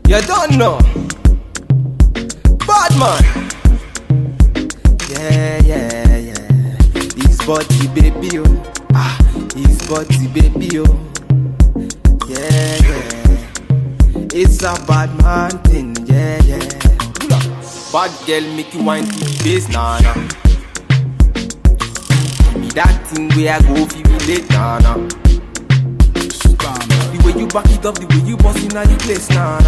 You don't know. Bad man. Yeah. His body baby oh. His body baby oh. Yeah. It's a bad man thing, yeah. Bad girl make you wine to the bass, nah. Give me that thing where I go feel relate, nah. The way you back it up, the way you bustin' at the place, nah.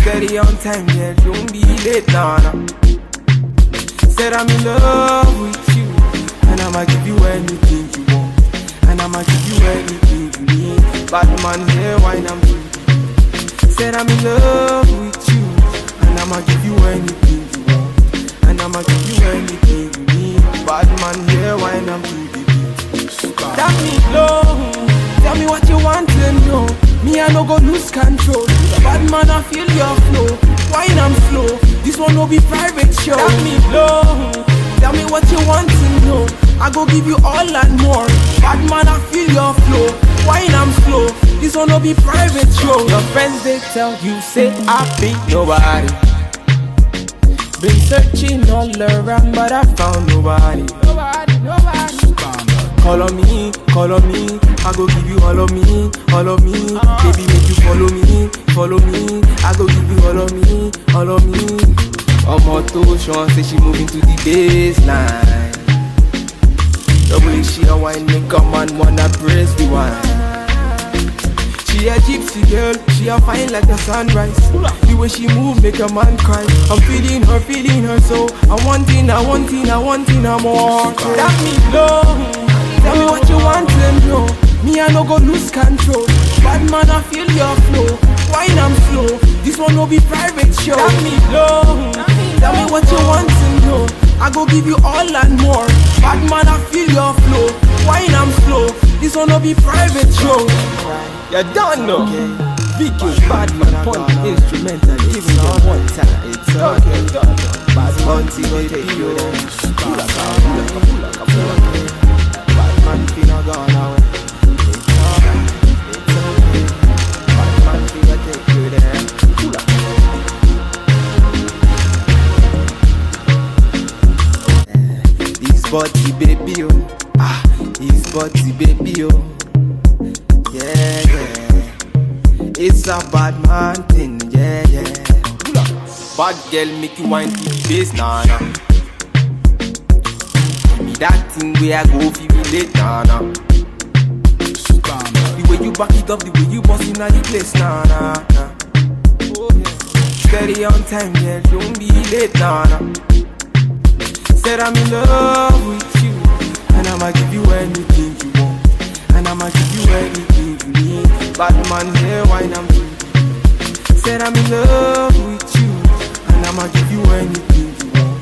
Steady on time, yeah, don't be late, nah. Said I'm in love with you, and I'ma give you anything you want, and I'ma give you anything you need. Bad man here, wine I'm through. Said I'm in love with you, and I'ma give you anything you want, and I'ma give you anything you need. Bad man here, wine I'm through the beat. Tell me low, tell me what you want to know. Me I no go lose control. Bad man I feel your flow, wine I'm slow. This one no be private show. Tell me low, tell me what you want to know. I go give you all and more. Bad man I feel your flow, wine I'm slow. This one no be private show. Your friends they tell you say I be nobody. Been searching all around but I found nobody. Call on me, I go give you all of me. Baby make you follow me, I go give you all of me. Omo to Sean say she moving to the baseline. The way she a wine make a man wanna press the wine. She a gypsy girl, she a fine like the sunrise. The way she move make a man cry. I'm feeling her so I want it more. Tell me low, tell me what you want to know. Me I no go lose control. Bad man I feel your flow, wine I'm slow. This one no be private show. Tell me low, tell me what you want to know. I go give you all and more. Bad man I feel your flow, wine I'm slow. This one no be private show. You don't know. Vicky, bad man, point instrumental, giving them one time. It's okay. Bad man, see go take you there. Bad man, body, baby, oh. Yeah, yeah. It's a bad man thing, yeah, yeah. Bad girl make you wine to the bass, nah, nah. Give me that thing where I go feel me late, nah, nah. The way you back it up, the way you bust in the place, nah, nah, nah. Oh, yeah. Steady on time, yeah, don't be late, nah, nah. Said I'm in love with you, and I'ma give you anything you want, and I'ma give you anything you need. Bad man, yeah, wine I'm through. Said I'm in love with you, and I'ma give you anything you want,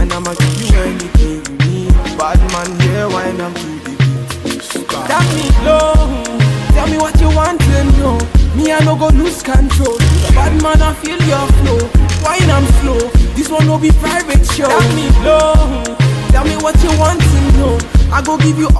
and I'ma give you anything you need. Bad man, yeah, wine I'm through the beat. That me low, tell me what you want to know. Me I no go lose control. The bad man I feel your flow. Wine I'm slow. This one no be private show. Tell me low, tell me what you want to know. I go give you